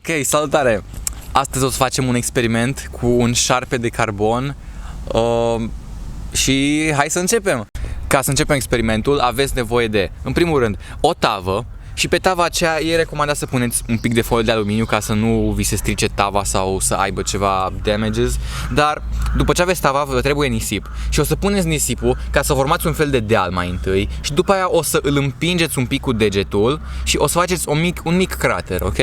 Ok, salutare! Astăzi o să facem un experiment cu un șarpe de carbon și hai să începem! Ca să începem experimentul aveți nevoie de, în primul rând, o tavă și pe tava aceea e recomandat să puneți un pic de folie de aluminiu ca să nu vi se strice tava sau să aibă ceva damages. Dar după ce aveți tava vă trebuie nisip și o să puneți nisipul ca să formați un fel de deal mai întâi și după aia o să îl împingeți un pic cu degetul și o să faceți un mic crater, ok?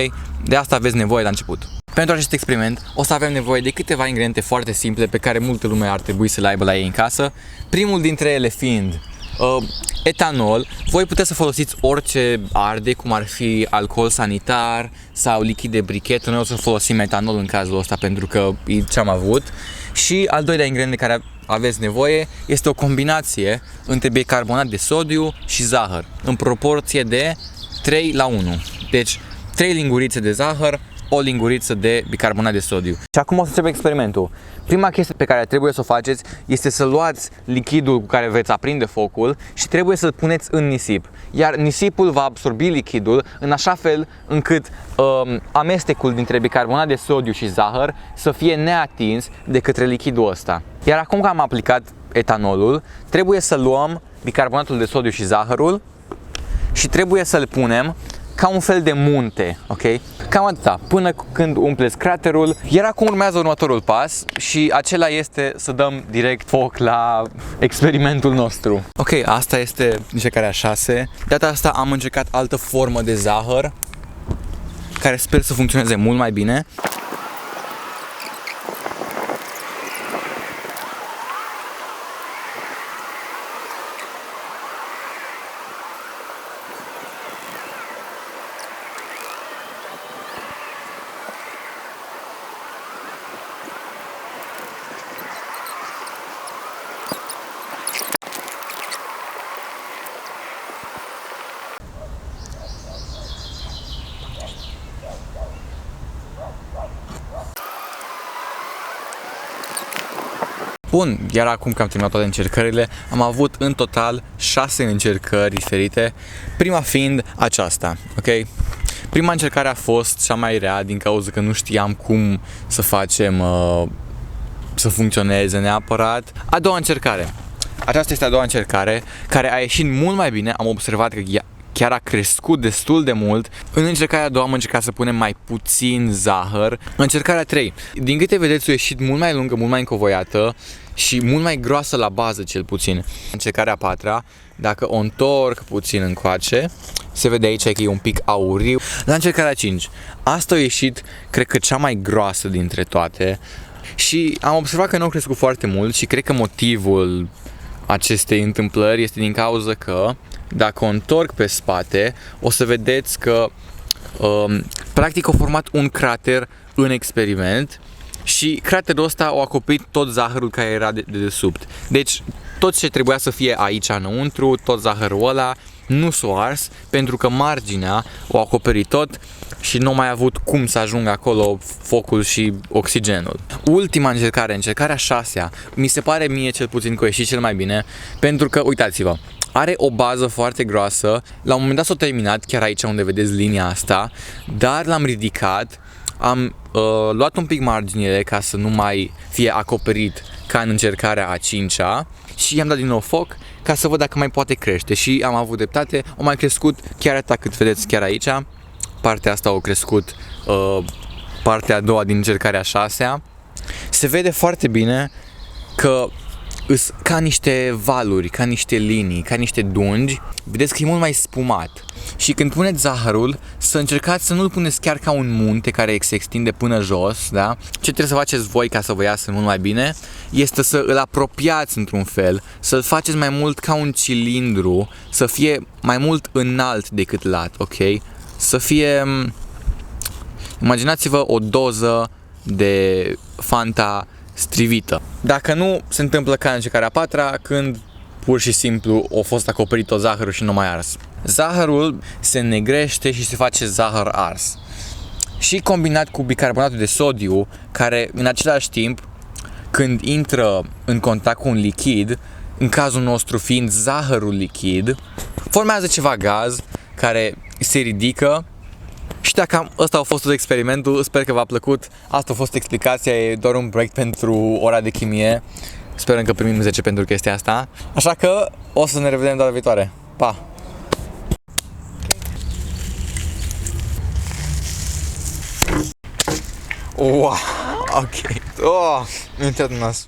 De asta aveți nevoie la început. Pentru acest experiment o să avem nevoie de câteva ingrediente foarte simple pe care multă lume ar trebui să le aibă la ei în casă. Primul dintre ele fiind etanol. Voi puteți să folosiți orice arde, cum ar fi alcool sanitar sau lichid de brichetă. Noi o să folosim etanol în cazul ăsta pentru că e ce am avut. Și al doilea ingredient de care aveți nevoie este o combinație între bicarbonat de sodiu și zahăr în proporție de 3:1. Deci 3 lingurițe de zahăr, o linguriță de bicarbonat de sodiu. Și acum o să începem experimentul. Prima chestie pe care trebuie să o faceți este să luați lichidul cu care veți aprinde focul și trebuie să-l puneți în nisip. Iar nisipul va absorbi lichidul în așa fel încât amestecul dintre bicarbonat de sodiu și zahăr să fie neatins de către lichidul ăsta. Iar acum că am aplicat etanolul, trebuie să luăm bicarbonatul de sodiu și zahărul și trebuie să-l punem ca un fel de munte, ok? Cam atâta, până când umpleți craterul. Iar acum urmează următorul pas și acela este să dăm direct foc la experimentul nostru. Ok, asta este încercarea 6. De data asta am încercat altă formă de zahăr care sper să funcționeze mult mai bine. Bun, iar acum că am terminat toate încercările, am avut în total 6 încercări diferite, prima fiind aceasta, ok? Prima încercare a fost cea mai rea din cauza că nu știam cum să facem să funcționeze neapărat. A doua încercare. Aceasta este a doua încercare, care a ieșit mult mai bine, am observat că chiar a crescut destul de mult. În încercarea a doua am încercat să punem mai puțin zahăr. În încercarea 3, din câte vedeți, a ieșit mult mai lungă, mult mai încovoiată și mult mai groasă la bază, cel puțin. În încercarea a 4-a, dacă o întorc puțin încoace, se vede aici că e un pic auriu. La încercarea 5, asta a ieșit, cred că cea mai groasă dintre toate și am observat că nu au crescut foarte mult și cred că motivul acestei întâmplări este din cauza că dacă o întorc pe spate, o să vedeți că practic a format un crater în experiment și craterul ăsta a acoperit tot zahărul care era de dedesubt. Deci tot ce trebuia să fie aici înăuntru, tot zahărul ăla, nu s-a ars pentru că marginea o acoperit tot și nu a mai avut cum să ajungă acolo focul și oxigenul. Ultima încercare, încercarea 6-a, mi se pare mie cel puțin că a ieșit cel mai bine pentru că, uitați-vă, are o bază foarte groasă, la un moment dat s-a terminat, chiar aici unde vedeți linia asta, dar l-am ridicat, am luat un pic marginile ca să nu mai fie acoperit ca în încercarea a 5-a și i-am dat din nou foc ca să văd dacă mai poate crește și am avut dreptate, a mai crescut chiar atât cât vedeți chiar aici, partea asta a crescut, partea a doua din încercarea 6-a. Se vede foarte bine că îs ca niște valuri, ca niște linii, ca niște dungi. Vedeți că e mult mai spumat. Și când puneți zahărul, să încercați să nu-l puneți chiar ca un munte care se extinde până jos, da? Ce trebuie să faceți voi ca să vă iasă mult mai bine este să îl apropiați într-un fel, să-l faceți mai mult ca un cilindru, să fie mai mult înalt decât lat, ok? Să fie, imaginați-vă o doză de Fanta strivită. Dacă nu, se întâmplă ca în încercarea a 4-a, când pur și simplu a fost acoperit tot zahărul și nu mai ars. Zahărul se înnegrește și se face zahăr ars. Și combinat cu bicarbonatul de sodiu, care în același timp, când intră în contact cu un lichid, în cazul nostru fiind zahărul lichid, formează ceva gaz care se ridică Și dacă ăsta a fost tot experimentul, sper că v-a plăcut. Asta a fost explicația, e doar un proiect pentru ora de chimie. Sperăm că primim 10 pentru chestia asta. Așa că o să ne revedem data viitoare. Pa! Wow, ok. Oh, mi-a intrat în nas.